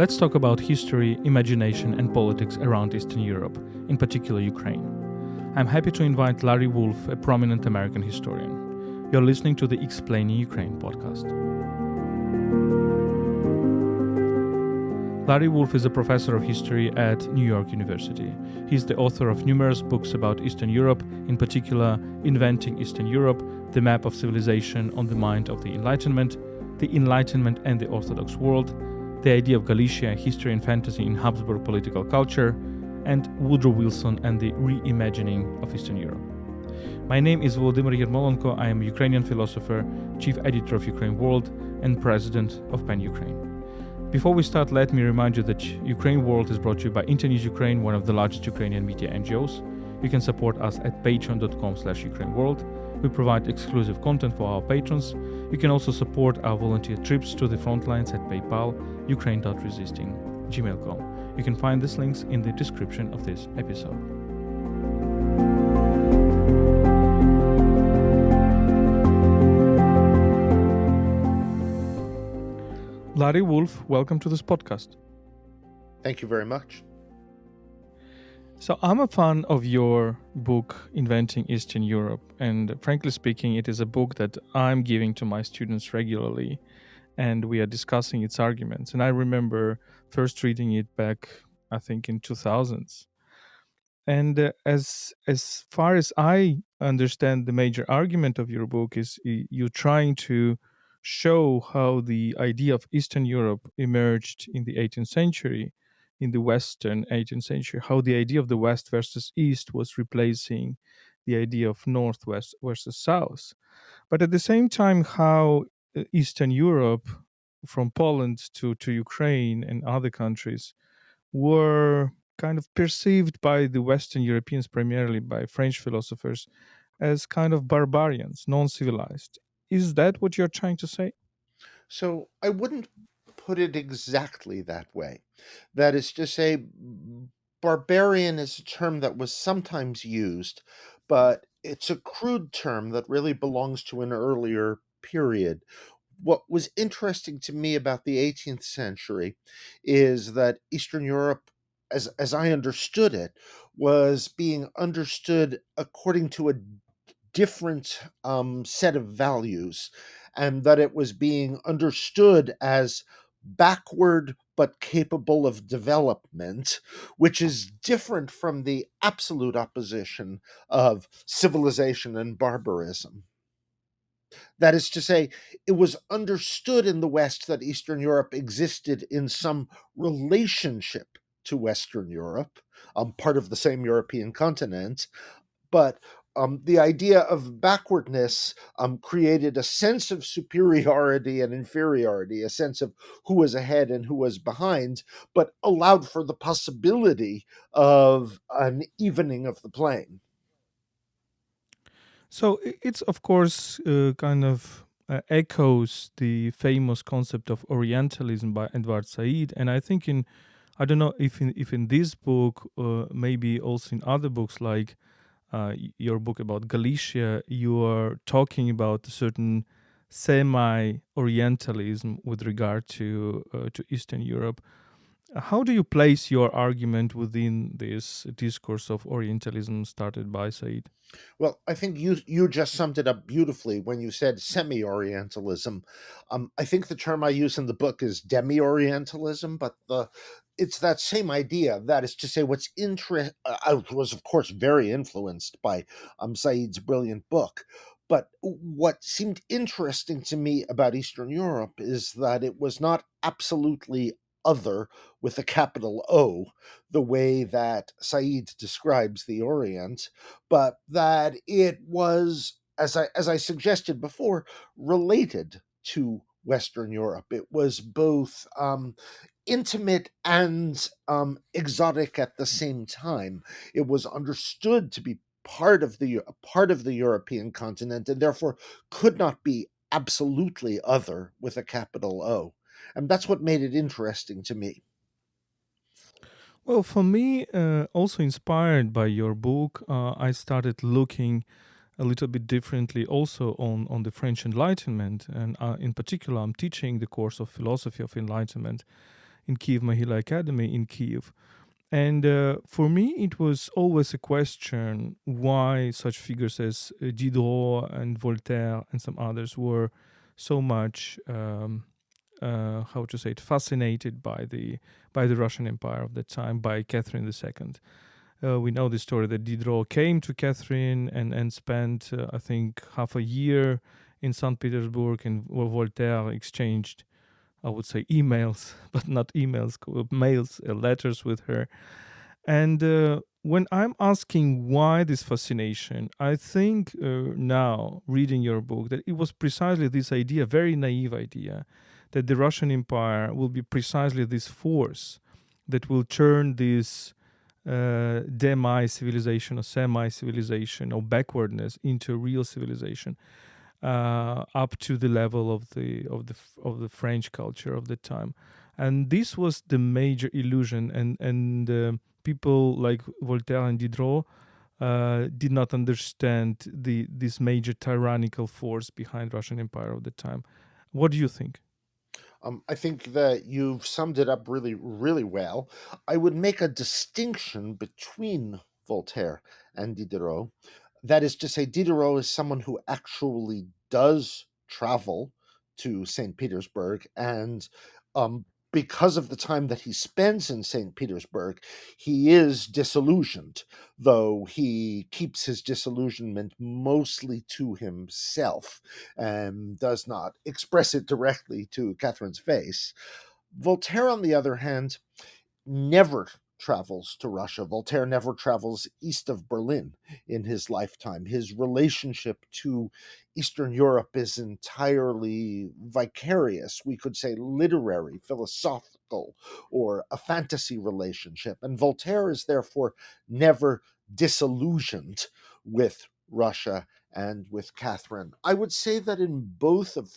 Let's talk about history, imagination, and politics around Eastern Europe, in particular Ukraine. I'm happy to invite Larry Wolff, a prominent American historian. You're listening to the Explaining Ukraine podcast. Larry Wolff is a professor of history at New York University. He's the author of numerous books about Eastern Europe, in particular Inventing Eastern Europe, The Map of Civilization on the Mind of the Enlightenment and the Orthodox World, The Idea of Galicia, History and Fantasy in Habsburg Political Culture, and Woodrow Wilson and the Reimagining of Eastern Europe. My name is Volodymyr Yermolenko. I am a Ukrainian philosopher, chief editor of UkraineWorld, and president of PEN Ukraine. Before we start, let me remind you that UkraineWorld is brought to you by Internews Ukraine, one of the largest Ukrainian media NGOs. You can support us at patreon.com/UkraineWorld. We provide exclusive content for our patrons. You can also support our volunteer trips to the front lines at PayPal, ukraine.resisting@gmail.com. You can find these links in the description of this episode. Larry Wolff, welcome to this podcast. Thank you very much. So I'm a fan of your book, Inventing Eastern Europe, and frankly speaking, it is a book that I'm giving to my students regularly, and we are discussing its arguments. And I remember first reading it back, I think, in 2000s. And as far as I understand, the major argument of your book is you're trying to show how the idea of Eastern Europe emerged in the 18th century, in the Western 18th century, how the idea of the West versus East was replacing the idea of Northwest versus South. But at the same time, how Eastern Europe, from Poland to Ukraine and other countries, were kind of perceived by the Western Europeans, primarily by French philosophers, as kind of barbarians, non-civilized. Is that what you're trying to say? So I wouldn't put it exactly that way. That is to say, barbarian is a term that was sometimes used, but it's a crude term that really belongs to an earlier period. What was interesting to me about the 18th century is that Eastern Europe, as I understood it, was being understood according to a different set of values, and that it was being understood as backward but capable of development, which is different from the absolute opposition of civilization and barbarism. That is to say, it was understood in the West that Eastern Europe existed in some relationship to Western Europe, part of the same European continent, but the idea of backwardness created a sense of superiority and inferiority, a sense of who was ahead and who was behind, but allowed for the possibility of an evening of the playing. So it's, of course, kind of echoes the famous concept of Orientalism by Edward Said. And I think I don't know if in this book, maybe also in other books like your book about Galicia, you are talking about a certain semi-Orientalism with regard to Eastern Europe. How do you place your argument within this discourse of Orientalism started by Said? Well, I think you just summed it up beautifully when you said semi-Orientalism. I think the term I use in the book is demi-Orientalism, but it's that same idea. That is to say, I was, of course, very influenced by Said's brilliant book. But what seemed interesting to me about Eastern Europe is that it was not absolutely other with a capital O, the way that Said describes the Orient, but that it was, as I suggested before, related to Western Europe. It was both intimate and exotic at the same time. It was understood to be part of the European continent, and therefore could not be absolutely other with a capital O. And that's what made it interesting to me. Well, for me, also inspired by your book, I started looking a little bit differently also on the French Enlightenment. And in particular, I'm teaching the course of philosophy of Enlightenment. in Kiev Mahila Academy in Kiev. And for me, it was always a question why such figures as Diderot and Voltaire and some others were so much, how to say it, fascinated by the Russian Empire of that time, by Catherine II. We know the story that Diderot came to Catherine and spent, I think, half a year in St. Petersburg, and Voltaire exchanged, I would say, emails, but not emails, mails, letters with her. And when I'm asking why this fascination, I think now, reading your book, that it was precisely this idea, very naive idea, that the Russian Empire will be precisely this force that will turn this demi-civilization or semi-civilization or backwardness into real civilization, up to the level of the French culture of the time. And this was the major illusion, and people like Voltaire and Diderot did not understand this major tyrannical force behind Russian Empire of the time. What do you think? I think that you've summed it up really, really well. I would make a distinction between Voltaire and Diderot. That is to say, Diderot is someone who actually does travel to St. Petersburg, and um, because of the time that he spends in St. Petersburg, he is disillusioned, though he keeps his disillusionment mostly to himself and does not express it directly to Catherine's face. Voltaire, on the other hand, never travels to Russia. Voltaire never travels east of Berlin in his lifetime. His relationship to Eastern Europe is entirely vicarious, we could say literary, philosophical, or a fantasy relationship. And Voltaire is therefore never disillusioned with Russia and with Catherine. I would say that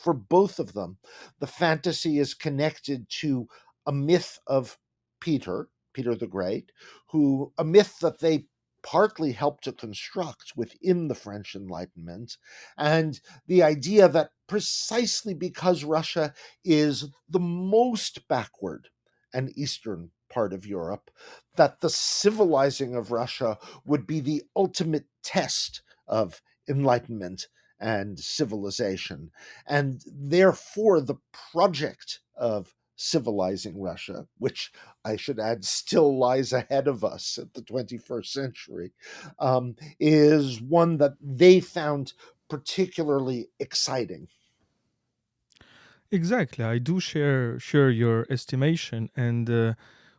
for both of them, the fantasy is connected to a myth of Peter the Great, who a myth that they partly helped to construct within the French Enlightenment, and the idea that precisely because Russia is the most backward and eastern part of Europe, that the civilizing of Russia would be the ultimate test of enlightenment and civilization. And therefore, the project of civilizing Russia, which I should add still lies ahead of us at the 21st century, is one that they found particularly exciting. Exactly, I do share your estimation, and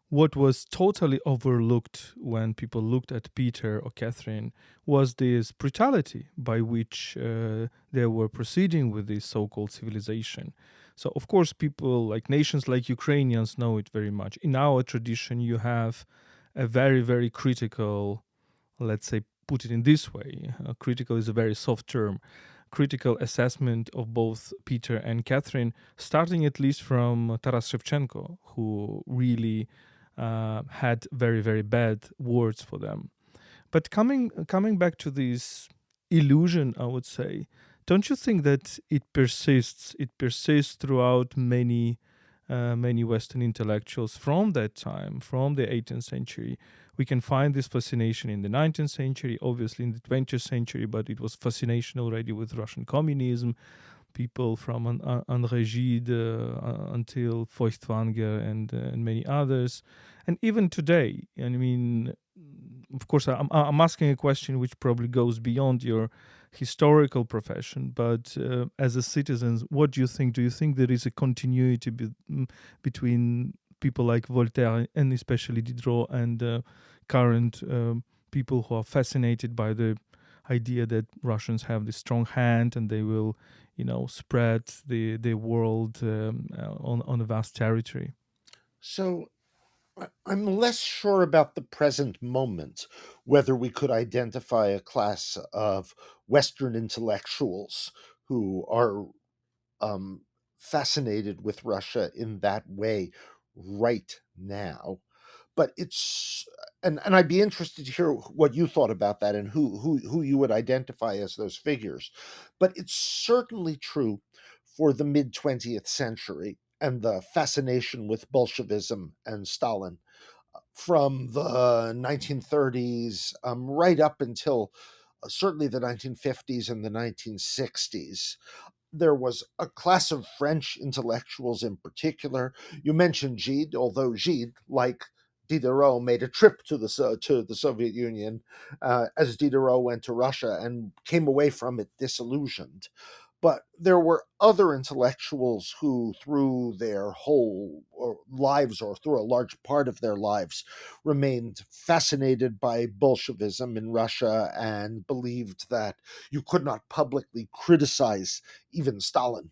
what was totally overlooked when people looked at Peter or Catherine was this brutality by which they were proceeding with this so-called civilization. So, of course, people like nations like Ukrainians know it very much. In our tradition, you have a very, very critical, let's say, put it in this way. Critical is a very soft term. Critical assessment of both Peter and Catherine, starting at least from Taras Shevchenko, who really had very, very bad words for them. But coming back to this illusion, I would say, don't you think that it persists? It persists throughout many Western intellectuals from that time, from the 18th century. We can find this fascination in the 19th century, obviously in the 20th century, but it was fascination already with Russian communism. People from André Gide until Feuchtwanger and many others. And even today, I mean, of course, I'm asking a question which probably goes beyond your historical profession, but as a citizen, what do you think? Do you think there is a continuity between people like Voltaire and especially Diderot and current people who are fascinated by the idea that Russians have this strong hand and they will, spread the world on a vast territory? So I'm less sure about the present moment, whether we could identify a class of Western intellectuals who are um, fascinated with Russia in that way right now. But and I'd be interested to hear what you thought about that and who you would identify as those figures. But it's certainly true for the mid 20th century. and the fascination with Bolshevism and Stalin from the 1930s right up until certainly the 1950s and the 1960s. There was a class of French intellectuals in particular. You mentioned Gide, although Gide, like Diderot, made a trip to the Soviet Union as Diderot went to Russia and came away from it disillusioned. But there were other intellectuals who, through their whole lives, or through a large part of their lives, remained fascinated by Bolshevism in Russia and believed that you could not publicly criticize even Stalin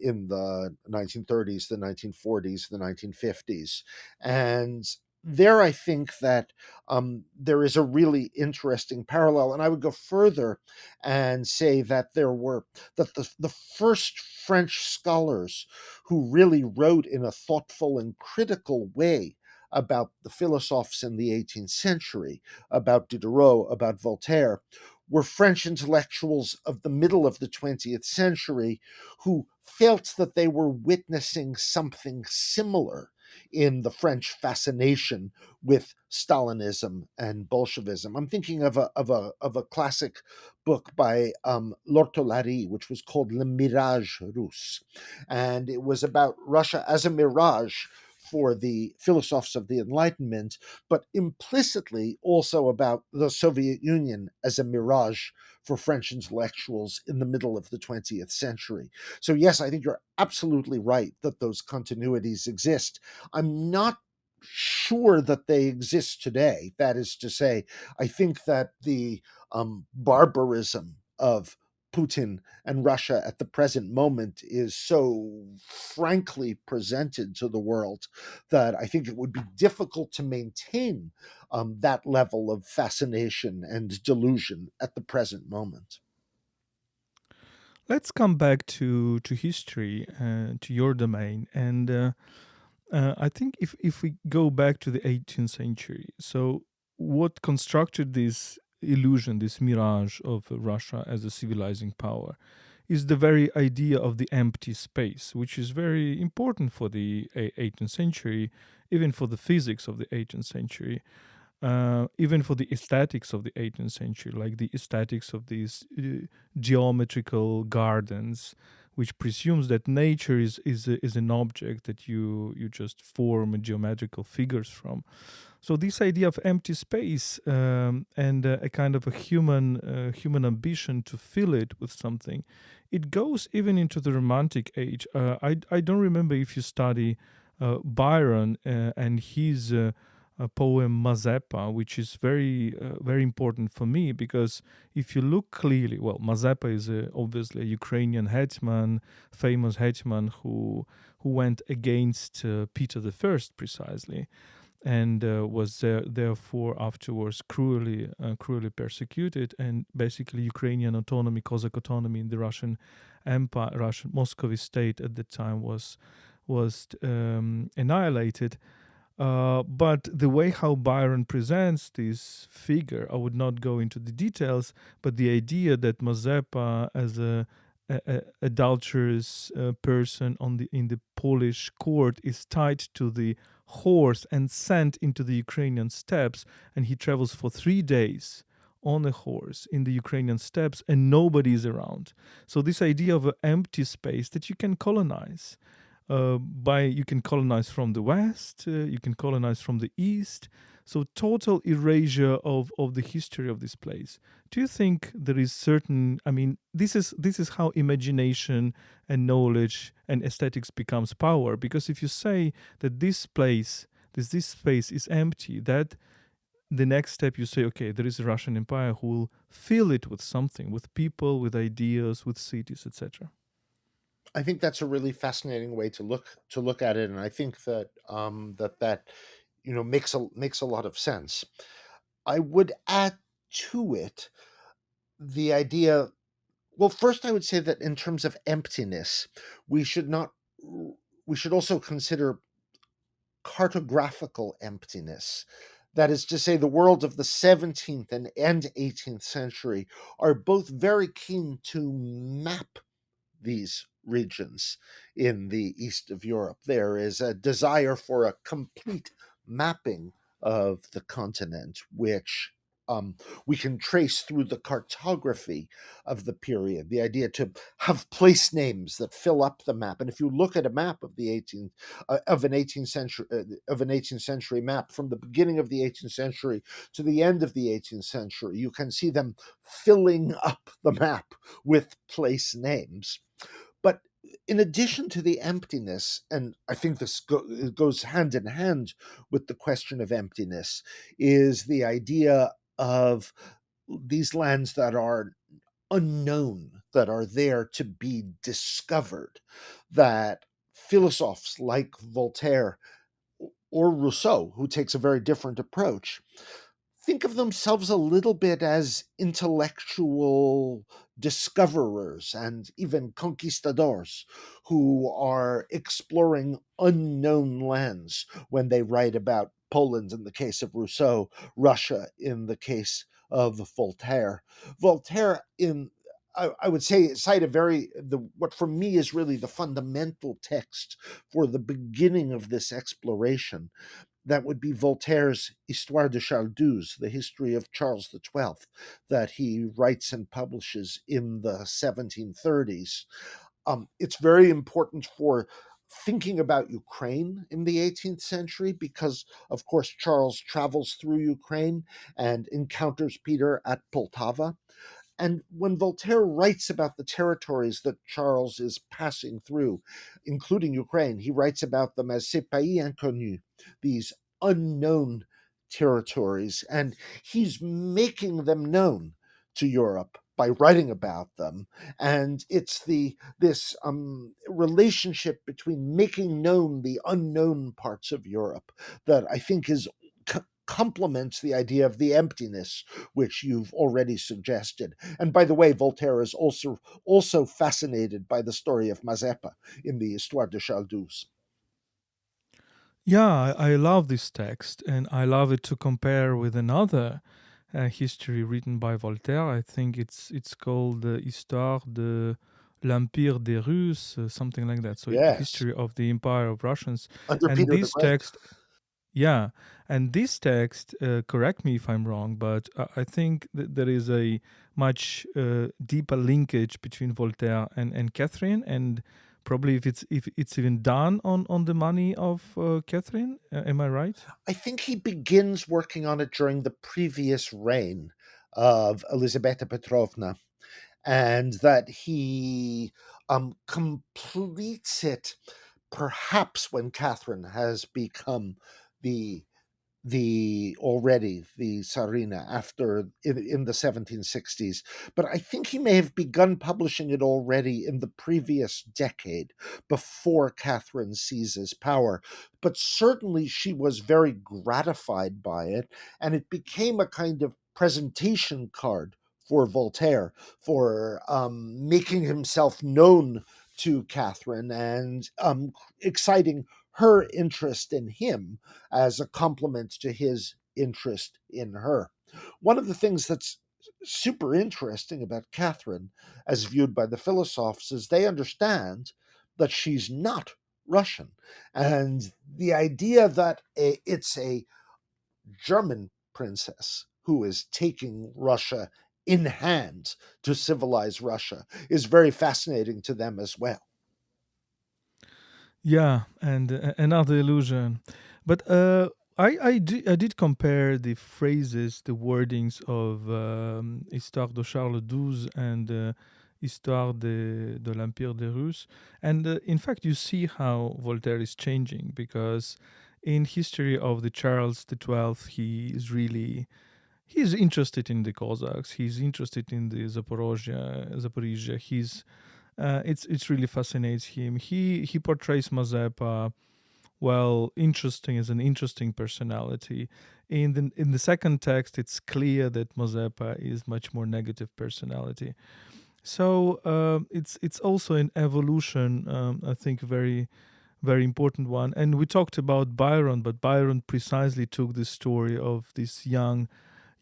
in the 1930s, the 1940s, the 1950s. And there, I think that there is a really interesting parallel. And I would go further and say that the first French scholars who really wrote in a thoughtful and critical way about the philosophers in the 18th century, about Diderot, about Voltaire, were French intellectuals of the middle of the 20th century who felt that they were witnessing something similar in the French fascination with Stalinism and Bolshevism. I'm thinking of a classic book by L'Ortolari, which was called Le Mirage Russe, and it was about Russia as a mirage for the philosophers of the Enlightenment, but implicitly also about the Soviet Union as a mirage for French intellectuals in the middle of the 20th century. So, yes, I think you're absolutely right that those continuities exist. I'm not sure that they exist today. That is to say, I think that the barbarism of Putin and Russia at the present moment is so frankly presented to the world that I think it would be difficult to maintain that level of fascination and delusion at the present moment. Let's come back to history, to your domain, and I think if we go back to the 18th century, so what constructed this illusion, this mirage of Russia as a civilizing power, is the very idea of the empty space, which is very important for the 18th century, even for the physics of the 18th century, even for the aesthetics of the 18th century, like the aesthetics of these geometrical gardens, which presumes that nature is an object that you just form geometrical figures from. So this idea of empty space and a kind of a human ambition to fill it with something, it goes even into the Romantic age. I don't remember if you study Byron and his poem Mazeppa, which is very important for me, because if you look clearly, well, Mazeppa is obviously a Ukrainian hetman, famous hetman who went against Peter the First precisely, and was therefore afterwards cruelly persecuted, and basically Ukrainian autonomy, Cossack autonomy in the Russian Empire, Russian Muscovy state at the time was annihilated. But the way how Byron presents this figure, I would not go into the details, but the idea that Mazeppa, as a adulterous person in the Polish court, is tied to the horse and sent into the Ukrainian steppes, and he travels for 3 days on a horse in the Ukrainian steppes, and nobody is around. So this idea of an empty space that you can colonize you can colonize from the west, you can colonize from the east, so total erasure of the history of this place. Do you think there is certain, I mean, this is how imagination and knowledge and aesthetics becomes power, because if you say that this space is empty, that the next step you say, okay, there is a Russian empire who will fill it with something, with people, with ideas, with cities, etc. I think that's a really fascinating way to look at it, and I think that that makes a lot of sense. I would add to it the idea. Well, first, I would say that in terms of emptiness, we should not. We should also consider cartographical emptiness. That is to say, the world of the 17th and 18th century are both very keen to map these regions in the east of Europe. There is a desire for a complete mapping of the continent, which um, we can trace through the cartography of the period. The idea to have place names that fill up the map, and if you look at a map of the 18th of an 18th century map from the beginning of the 18th century to the end of the 18th century, you can see them filling up the map with place names. But in addition to the emptiness, and I think this goes hand in hand with the question of emptiness, is the idea of these lands that are unknown, that are there to be discovered, that philosophers like Voltaire or Rousseau, who takes a very different approach, think of themselves a little bit as intellectual discoverers and even conquistadors who are exploring unknown lands when they write about Poland in the case of Rousseau, Russia in the case of Voltaire. Voltaire in I would say cite a what for me is really the fundamental text for the beginning of this exploration. That would be Voltaire's Histoire de Charles XII, the history of Charles XII, that he writes and publishes in the 1730s. It's very important for thinking about Ukraine in the 18th century because, of course, Charles travels through Ukraine and encounters Peter at Poltava. And when Voltaire writes about the territories that Charles is passing through, including Ukraine, he writes about them as ces pays inconnus, these unknown territories, and he's making them known to Europe by writing about them. And it's this relationship between making known the unknown parts of Europe that I think is complements the idea of the emptiness which you've already suggested. And by the way, Voltaire is also fascinated by the story of Mazeppa in the Histoire de Charles XII. Yeah, I love this text, and I love it to compare with another history written by Voltaire. I think it's called Histoire de l'Empire des Russes, something like that. So, Yes, history of the Empire of Russians, under and Peter the this Great. text. Yeah, and this text, correct me if I'm wrong, but I think that there is a much deeper linkage between Voltaire and Catherine, and probably if it's even done on the money of Catherine. Am I right? I think he begins working on it during the previous reign of Elizaveta Petrovna, and that he completes it perhaps when Catherine has become the the Tsarina after in the 1760s, but I think he may have begun publishing it already in the previous decade before Catherine seizes power. But certainly she was very gratified by it, and it became a kind of presentation card for Voltaire for making himself known to Catherine and exciting her interest in him as a complement to his interest in her. One of the things that's super interesting about Catherine, as viewed by the philosophers, is they understand that she's not Russian. And the idea that it's a German princess who is taking Russia in hand to civilize Russia is very fascinating to them as well. Yeah, and another illusion. But I did compare the phrases, the wordings of Histoire de Charles XII and Histoire de l'Empire des Russes. And in fact, you see how Voltaire is changing because in history of the Charles XII, he's interested in the Cossacks. He's interested in the Zaporozhia. It's really fascinates him. He portrays Mazeppa well, interesting as an interesting personality. In the second text, it's clear that Mazeppa is much more negative personality. So it's also an evolution. I think very important one. And we talked about Byron, but Byron precisely took the story of this young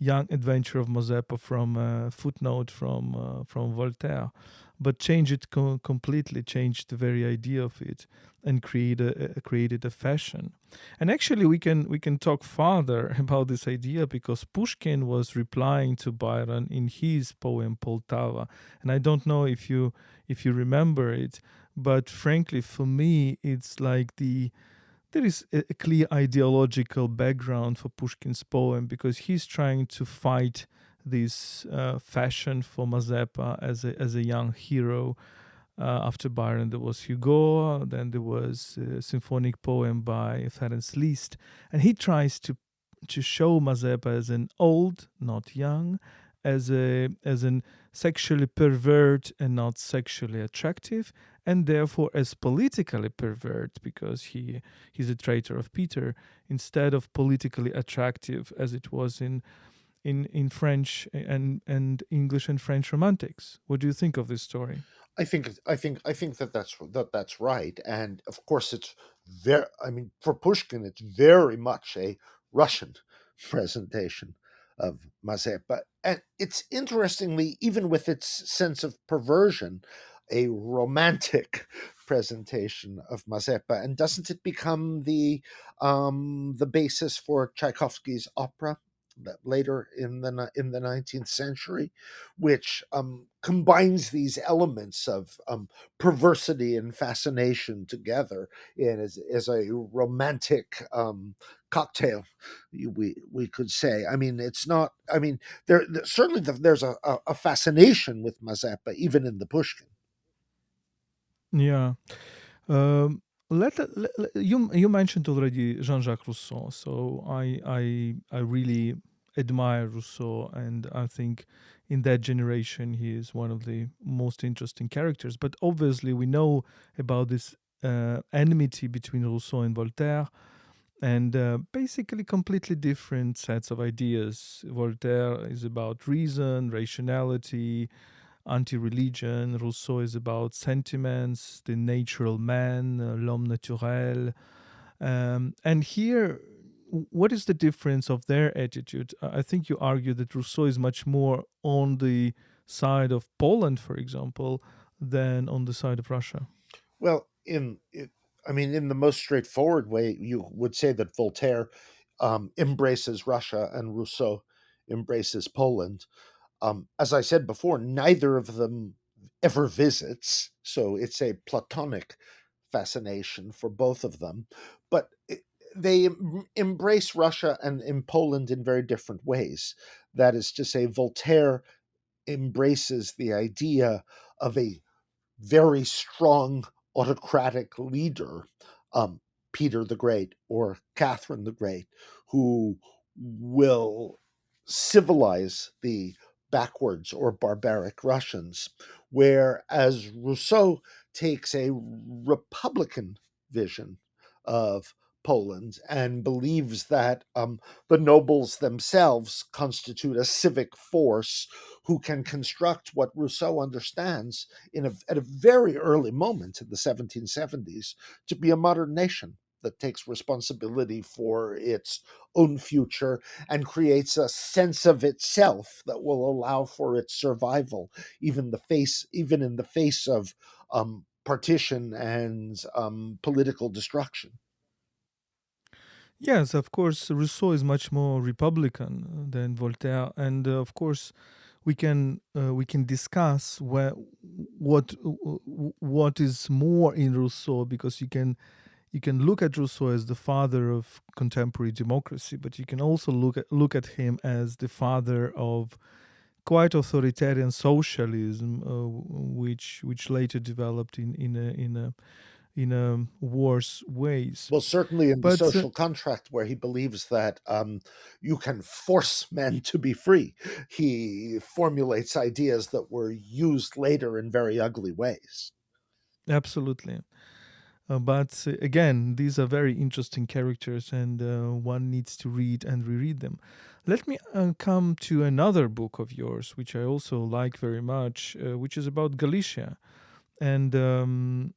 adventure of Mazeppa from a footnote from Voltaire. but change it completely, changed the very idea of it, and created a fashion. And actually, we can talk further about this idea because Pushkin was replying to Byron in his poem Poltava, and I don't know if you remember it, but frankly, for me, it's like there is a clear ideological background for Pushkin's poem because he's trying to fight this fashion for Mazepa as a young hero. After Byron, there was Hugo, then there was a symphonic poem by Ferenc Liszt, and he tries to show Mazepa as an old, not young, as an sexually pervert and not sexually attractive, and therefore as politically pervert because he's a traitor of Peter, instead of politically attractive as it was in French and English and French romantics. What do you think of this story? I think that's right, and of course it's very. I mean, for Pushkin, it's very much a Russian presentation of Mazepa, and it's interestingly, even with its sense of perversion, a romantic presentation of Mazepa. And doesn't it become the basis for Tchaikovsky's opera? That later in the 19th century, which combines these elements of perversity and fascination together as a romantic cocktail, we could say. I mean, it's not. I mean, certainly there's a fascination with Mazepa even in the Pushkin. Yeah. Um, you mentioned already Jean-Jacques Rousseau, so I really admire Rousseau, and I think in that generation he is one of the most interesting characters. But obviously, we know about this enmity between Rousseau and Voltaire, and basically completely different sets of ideas. Voltaire is about reason, rationality, anti-religion. Rousseau is about sentiments, the natural man, l'homme naturel. And here, what is the difference of their attitude? I think you argue that Rousseau is much more on the side of Poland, for example, than on the side of Russia. Well, I mean, in the most straightforward way, you would say that Voltaire embraces Russia and Rousseau embraces Poland. As I said before, neither of them ever visits, so it's a platonic fascination for both of them. But they embrace Russia and in Poland in very different ways. That is to say, Voltaire embraces the idea of a very strong autocratic leader, um, Peter the Great or Catherine the Great, who will civilize the backwards or barbaric Russians, whereas Rousseau takes a republican vision of Poland and believes that the nobles themselves constitute a civic force who can construct what Rousseau understands at a very early moment in the 1770s to be a modern nation that takes responsibility for its own future and creates a sense of itself that will allow for its survival, even in the face of partition and political destruction. Yes, of course, Rousseau is much more Republican than Voltaire, and of course, we can discuss what is more in Rousseau because you can look at Rousseau as the father of contemporary democracy, but you can also look at him as the father of quite authoritarian socialism, which later developed in a worse ways. Well, certainly in the But social contract, where he believes that you can force men to be free, he formulates ideas that were used later in very ugly ways. absolutely. But again, these are very interesting characters, and one needs to read and reread them. Let me come to another book of yours, which I also like very much, which is about Galicia. And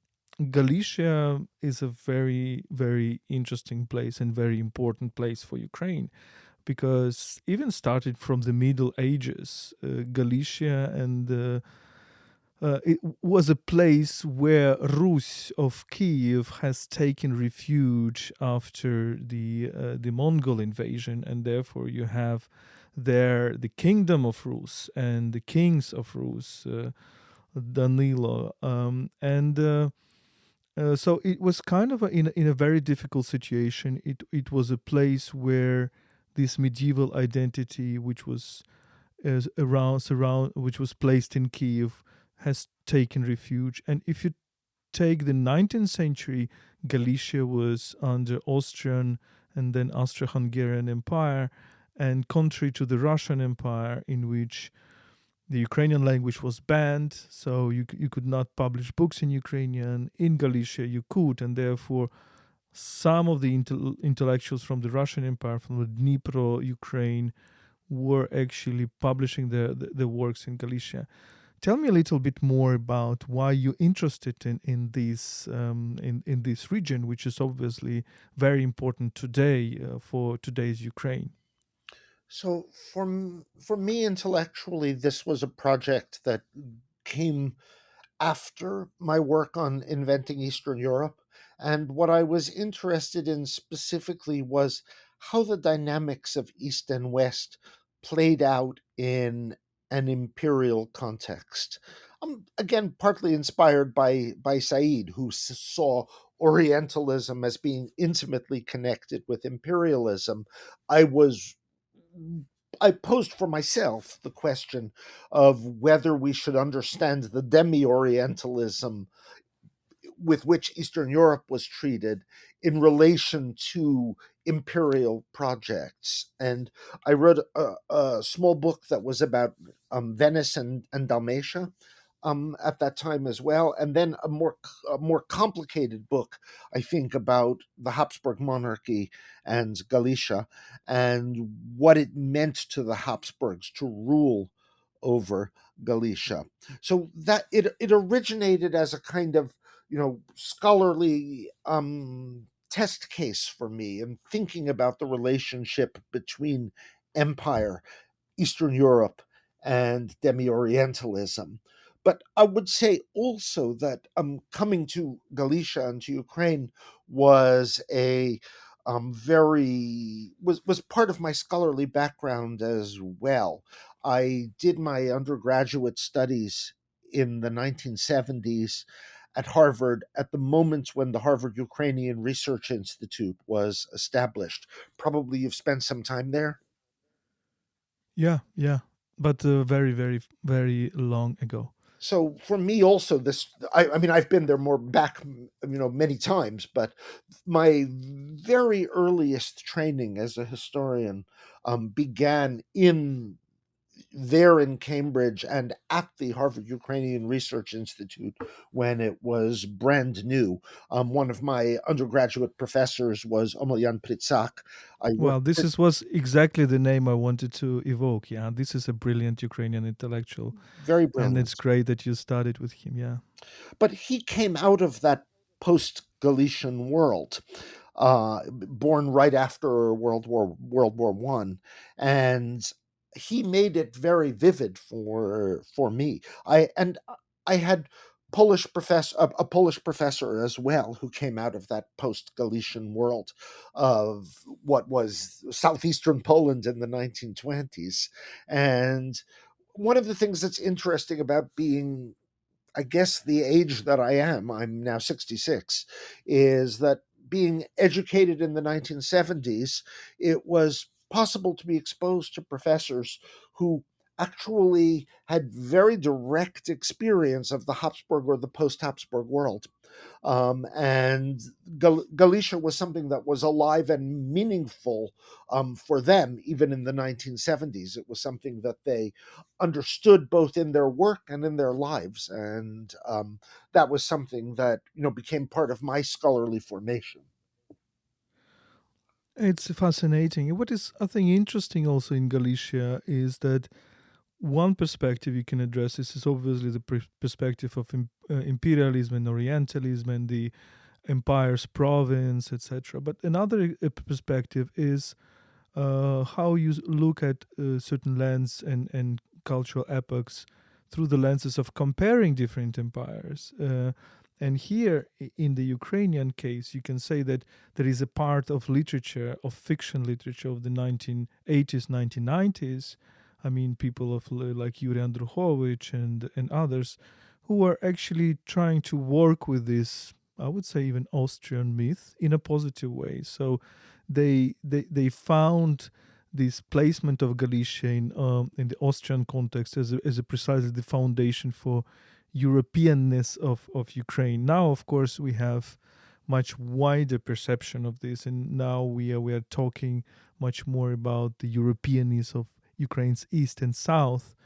Galicia is a very, very interesting place and very important place for Ukraine because even started from the Middle Ages, Galicia and it was a place where Rus of Kiev has taken refuge after the Mongol invasion, and therefore you have there the kingdom of Rus and the kings of Rus, Danilo, and so it was kind of in a very difficult situation. It was a place where this medieval identity, which was which was placed in Kiev, has taken refuge. And if you take the 19th century, Galicia was under Austrian and then Austro-Hungarian Empire, and contrary to the Russian Empire, in which the Ukrainian language was banned, so you could not publish books in Ukrainian. In Galicia, you could, and therefore some of the intellectuals from the Russian Empire, from the Dnipro, Ukraine, were actually publishing the works in Galicia. Tell me a little bit more about why you're interested in this region, which is obviously very important today for today's Ukraine. So for me intellectually, this was a project that came after my work on inventing Eastern Europe. And what I was interested in specifically was how the dynamics of East and West played out in an imperial context. Again, partly inspired by Said, who saw Orientalism as being intimately connected with imperialism. I was I posed for myself the question of whether we should understand the demi Orientalism with which Eastern Europe was treated in relation to imperial projects. And I wrote a small book that was about Venice and Dalmatia at that time as well, and then a more complicated book, I think, about the Habsburg monarchy and Galicia and what it meant to the Habsburgs to rule over Galicia. So that it originated as a kind of scholarly test case for me in thinking about the relationship between empire, Eastern Europe, and demi Orientalism. But I would say also that coming to Galicia and to Ukraine was a was part of my scholarly background as well. I did my undergraduate studies in the 1970s at Harvard at the moment when the Harvard Ukrainian Research Institute was established. Probably you've spent some time there. Yeah, yeah, but very, very, very long ago. So for me also this I mean I've been there more back many times, but my very earliest training as a historian began in there in Cambridge and at the Harvard Ukrainian Research Institute when it was brand new. One of my undergraduate professors was Omelyan Pritsak. I Well, worked was exactly the name I wanted to evoke. Yeah, this is a brilliant Ukrainian intellectual, very and it's brilliant. great that you studied with him. Yeah. But he came out of that post Galician world, born right after World War One, and he made it very vivid for me. I had a Polish professor as well who came out of that post Galician world of what was southeastern Poland in the 1920s, and one of the things that's interesting about being I guess the age that I am, I'm now 66, is that being educated in the 1970s, it was possible to be exposed to professors who actually had very direct experience of the Habsburg or the post Habsburg world. And Galicia was something that was alive and meaningful for them, even in the 1970s. It was something that they understood both in their work and in their lives, and that was something that became part of my scholarly formation. It's fascinating. What is, I think, interesting also in Galicia is that one perspective you can address is obviously the perspective of imperialism and Orientalism and the empire's province, etc. But another perspective is how you look at certain lands and cultural epochs through the lenses of comparing different empires. And here in the Ukrainian case, you can say that there is a part of literature, of fiction literature of the 1980s, 1990s. I mean, people of like Yuri Andrukhovich and others who are actually trying to work with this, I would say, even Austrian myth in a positive way. So they found this placement of Galicia in the Austrian context as a precisely the foundation for Europeanness of Ukraine. Now, of course, we have much wider perception of this, and now we are talking much more about the Europeanness of Ukraine's east and south.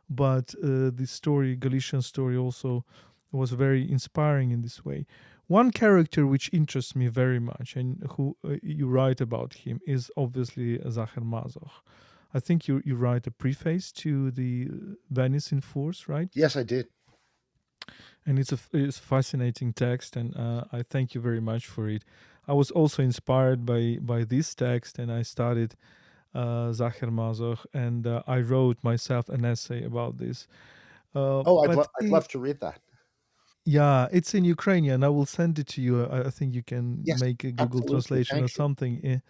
But the story, Galician story, also was very inspiring in this way. One character which interests me very much, and who you write about him, is obviously Zahar Mazoch. I think you write a preface to the Venice in Force, right? Yes, I did. And it's a fascinating text, and I thank you very much for it. I was also inspired by this text, and I studied Zahar Mazoch, and I wrote myself an essay about this. Oh, But I'd love to read that. yeah, it's in Ukrainian. I will send it to you. I think you can Yes, make a Google absolutely. translation Thank or you. something.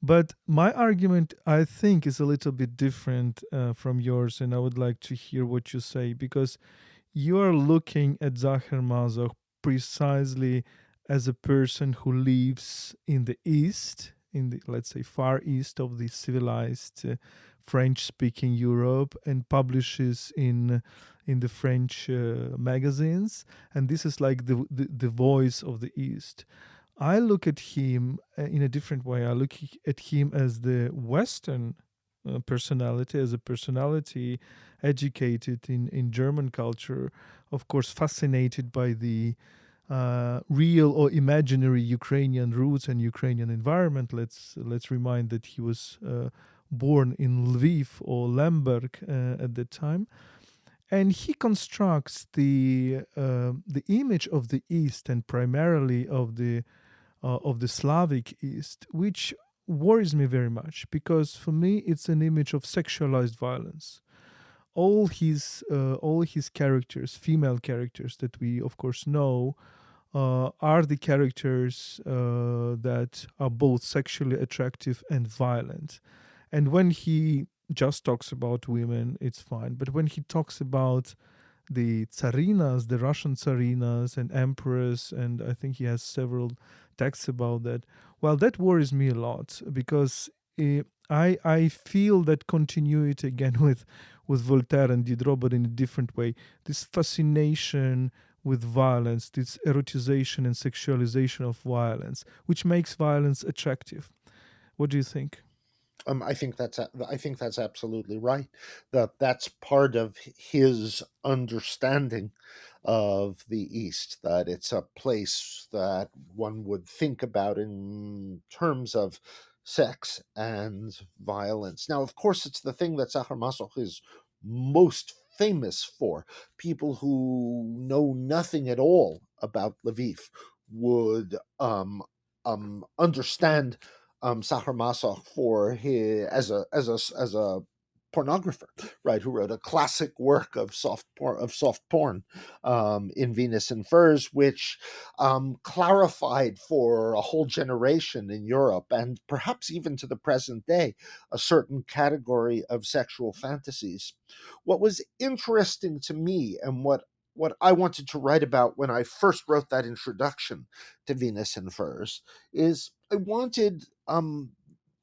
But my argument, I think, is a little bit different from yours, and I would like to hear what you say, because you are looking at Zahar Mazok precisely as a person who lives in the East, in the, let's say, far East of the civilized French-speaking Europe, and publishes in the French magazines, and this is like the voice of the East. I look at him in a different way. I look at him as the Western personality, as a personality educated in German culture, of course, fascinated by the real or imaginary Ukrainian roots and Ukrainian environment. Let's remind that he was born in Lviv or Lemberg at the time, and he constructs the image of the East, and primarily of the Slavic East, which worries me very much, because for me it's an image of sexualized violence. All his characters, female characters that we of course know, are the characters that are both sexually attractive and violent. And when he just talks about women, it's fine. But when he talks about the tsarinas, the Russian tsarinas and emperors, and I think he has several texts about that. Well, that worries me a lot, because I feel that continuity again with Voltaire and Diderot, but in a different way. This fascination with violence, this erotization and sexualization of violence, which makes violence attractive. What do you think? I think that's absolutely right. That's part of his understanding of the East. That it's a place that one would think about in terms of sex and violence. Now, of course, it's the thing that Sacher-Masoch is most famous for. People who know nothing at all about Lviv would understand Sacher Masoch for his as a pornographer, right? Who wrote a classic work of soft porn in Venus and Furs, which clarified for a whole generation in Europe and perhaps even to the present day a certain category of sexual fantasies. What was interesting to me and what I wanted to write about when I first wrote that introduction to Venus and Furs is I wanted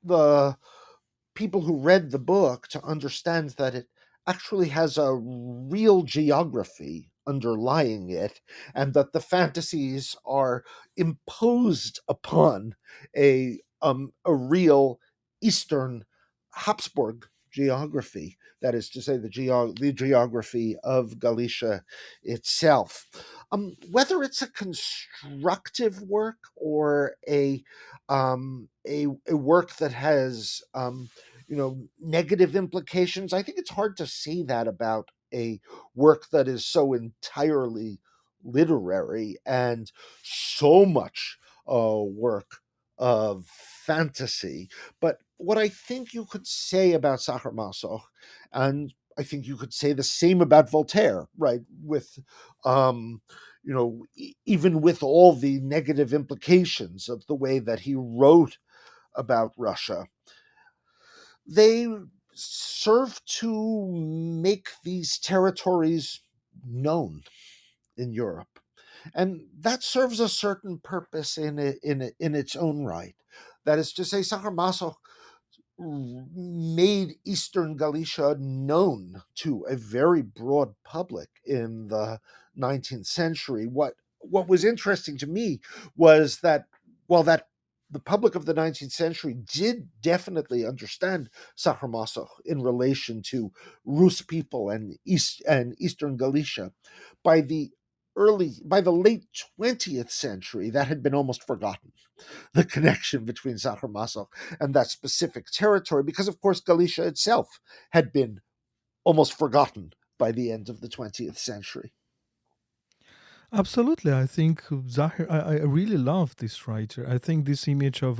the people who read the book to understand that it actually has a real geography underlying it, and that the fantasies are imposed upon a real Eastern Habsburg geography. That is to say, the geography of Galicia itself. Whether it's a constructive work or a work that has negative implications. I think it's hard to say that about a work that is so entirely literary and so much work of fantasy. But what I think you could say about Sacher Masoch, and I think you could say the same about Voltaire, right? With, um, even with all the negative implications of the way that he wrote about Russia, they serve to make these territories known in Europe. And that serves a certain purpose in its own right. That is to say, Sacher-Masoch made Eastern Galicia known to a very broad public in the 19th century. What was interesting to me was that while that the public of the 19th century did definitely understand Sacher-Masoch in relation to Rus people and Eastern Galicia, by the late 20th century, that had been almost forgotten, the connection between Sacher-Masoch and that specific territory, because of course Galicia itself had been almost forgotten by the end of the 20th century. Absolutely, I think Zahir. I really love this writer. I think this image of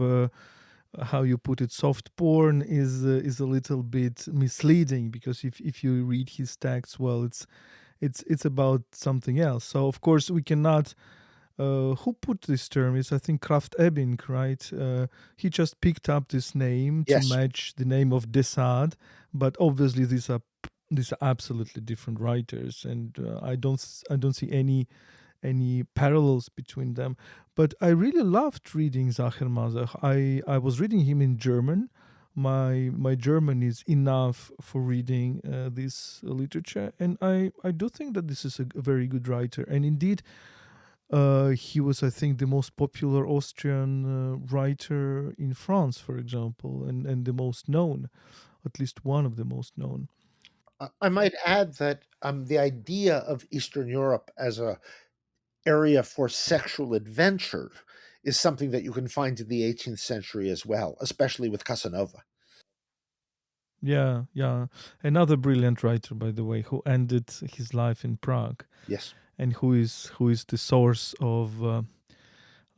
how you put it, soft porn, is a little bit misleading, because if you read his texts, well, it's about something else. So of course we cannot. Who put this term? Is, I think, Kraft Ebing, right? He just picked up this name to Yes, match the name of Desad, but obviously these are absolutely different writers, and I don't see any parallels between them. But I really loved reading Zahir Mazach. I was reading him in German. My German is enough for reading this literature, and I do think that this is a very good writer. And indeed, he was, I think, the most popular Austrian writer in France, for example, and the most known, at least one of the most known. I might add that the idea of Eastern Europe as a area for sexual adventure is something that you can find in the 18th century as well, especially with Casanova. Yeah, yeah. Another brilliant writer, by the way, who ended his life in Prague, Yes. and who is the source of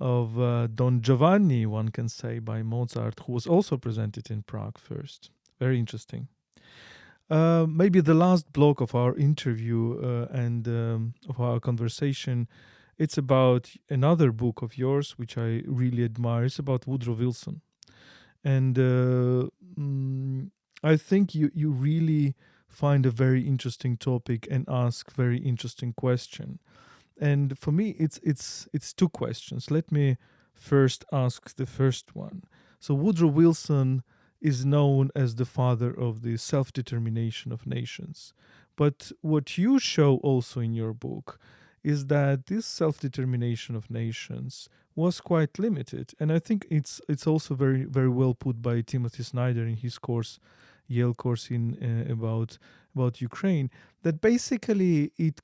Don Giovanni, one can say, by Mozart, who was also presented in Prague first. Very interesting. Maybe the last block of our interview and of our conversation, it's about another book of yours, which I really admire. It's about Woodrow Wilson. And mm, I think you really find a very interesting topic and ask very interesting question. And for me, it's two questions. Let me first ask the first one. So Woodrow Wilson is known as the father of the self-determination of nations. But what you show also in your book is that this self-determination of nations was quite limited. And I think it's also very very well put by Timothy Snyder in his course, Yale course in about Ukraine, that basically it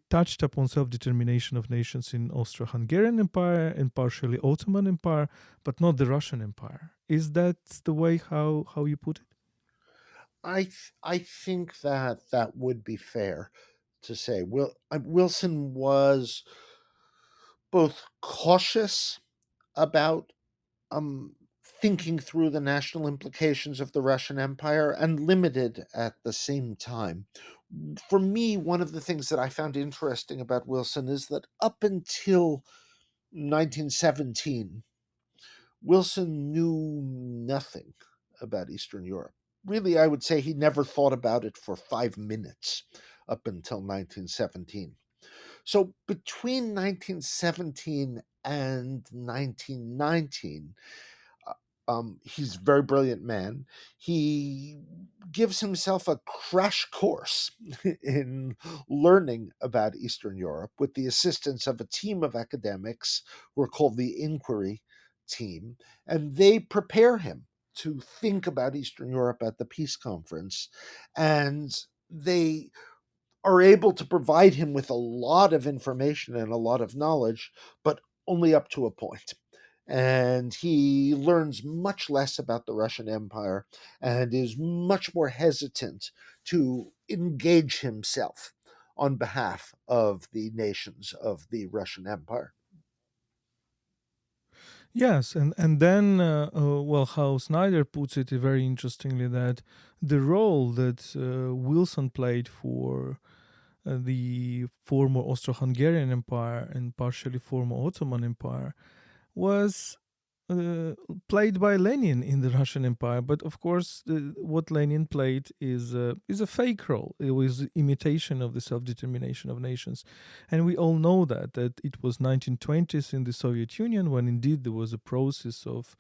touched upon self-determination of nations in Austro-Hungarian Empire and partially Ottoman Empire, but not the Russian Empire. Is that the way how you put it? I think that that would be fair to say. Wilson was both cautious about um, thinking through the national implications of the Russian Empire and limited at the same time. For me, one of the things that I found interesting about Wilson is that up until 1917, Wilson knew nothing about Eastern Europe. Really, I would say he never thought about it for 5 minutes up until 1917. So between 1917 and 1919, he's a very brilliant man. He gives himself a crash course in learning about Eastern Europe with the assistance of a team of academics who are called the Inquiry Team, and they prepare him to think about Eastern Europe at the peace conference. And they are able to provide him with a lot of information and a lot of knowledge, but only up to a point. And he learns much less about the Russian Empire and is much more hesitant to engage himself on behalf of the nations of the Russian Empire. Yes, and then, well, how Snyder puts it very interestingly, that the role that Wilson played for the former Austro-Hungarian Empire and partially former Ottoman Empire was uh, played by Lenin in the Russian Empire. But of course, what Lenin played is a fake role. It was imitation of the self-determination of nations, and we all know that it was 1920s in the Soviet Union when indeed there was a process of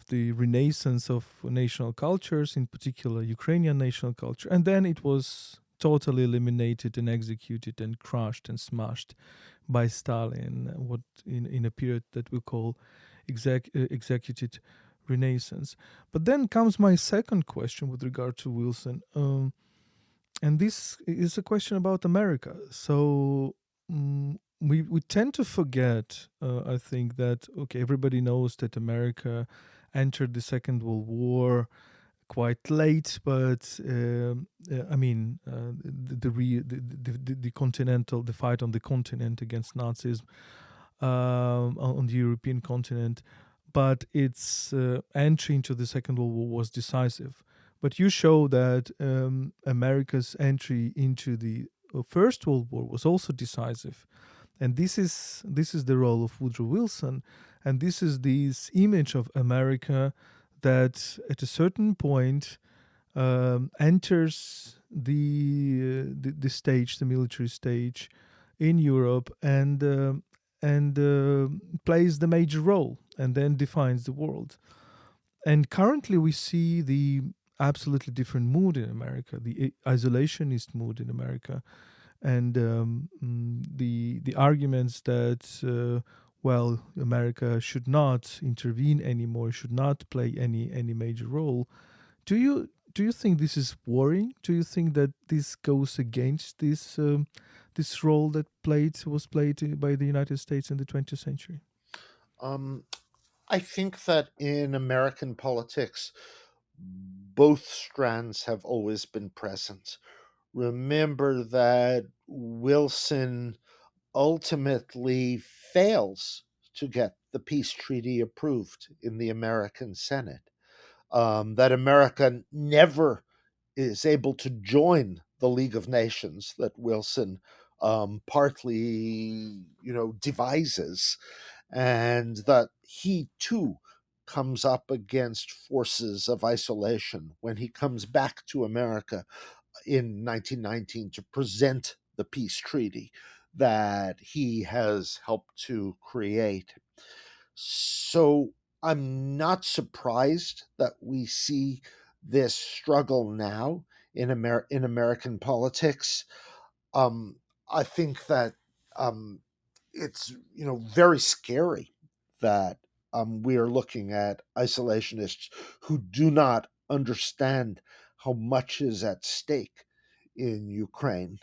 the renaissance of national cultures, in particular Ukrainian national culture, and then it was totally eliminated and executed and crushed and smashed by Stalin, what in a period that we call executed renaissance. But then comes my second question with regard to Wilson, and this is a question about America. So we tend to forget, I think, that okay, everybody knows that America entered the Second World War quite late, but I mean, the continental, the fight on the continent against Nazism on the European continent, but its entry into the Second World War was decisive. But you show that America's entry into the First World War was also decisive, and this is the role of Woodrow Wilson, and this is this image of America that at a certain point enters the stage, the military stage in Europe, and plays the major role, and then defines the world. And currently, we see the absolutely different mood in America, the isolationist mood in America, and the arguments that well, America should not intervene anymore, should not play any major role. Do you think this is worrying? Do you think that this goes against this role that was played by the United States in the 20th century? Um, I think that in American politics, both strands have always been present. Remember that Wilson ultimately fails to get the peace treaty approved in the American Senate. That America never is able to join the League of Nations that Wilson partly, devises, and that he too comes up against forces of isolation when he comes back to America in 1919 to present the peace treaty that he has helped to create. So I'm not surprised that we see this struggle now in American politics. Um, I think that um, it's very scary that we are looking at isolationists who do not understand how much is at stake in Ukraine.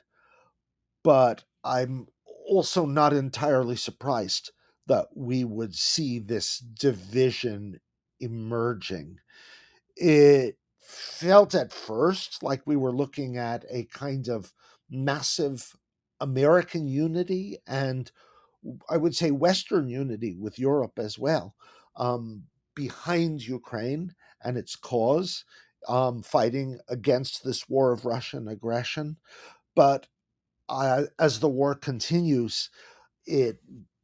But I'm also not entirely surprised that we would see this division emerging. It felt at first like we were looking at a kind of massive American unity, and I would say Western unity with Europe as well, um, behind Ukraine and its cause, fighting against this war of Russian aggression. But as the war continues, it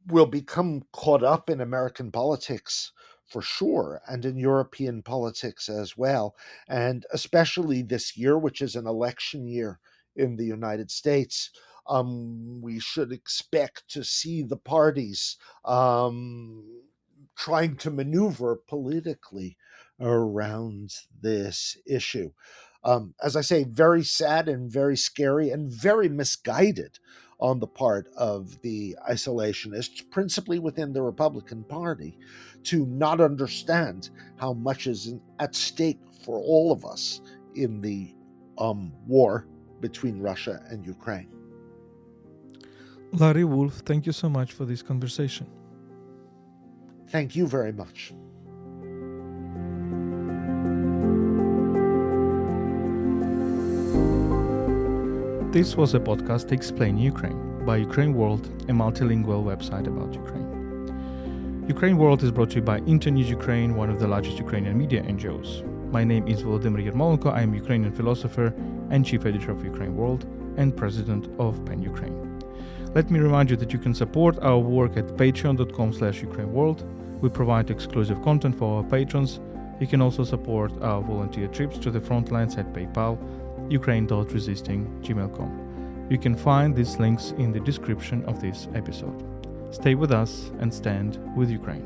will become caught up in American politics for sure, and in European politics as well. And especially this year, which is an election year in the United States, we should expect to see the parties trying to maneuver politically around this issue. As I say, very sad and very scary and very misguided on the part of the isolationists, principally within the Republican Party, to not understand how much is at stake for all of us in the war between Russia and Ukraine. Larry Wolff, thank you so much for this conversation. Thank you very much. This was a podcast Explain Ukraine by UkraineWorld, a multilingual website about Ukraine. UkraineWorld is brought to you by Internews Ukraine, one of the largest Ukrainian media NGOs. My name is Volodymyr Yermolenko. I am Ukrainian philosopher and chief editor of UkraineWorld and president of PEN Ukraine. Let me remind you that you can support our work at patreon.com/UkraineWorld. We provide exclusive content for our patrons. You can also support our volunteer trips to the front lines at PayPal, ukraine.resisting@gmail.com. You can find these links in the description of this episode. Stay with us and stand with Ukraine.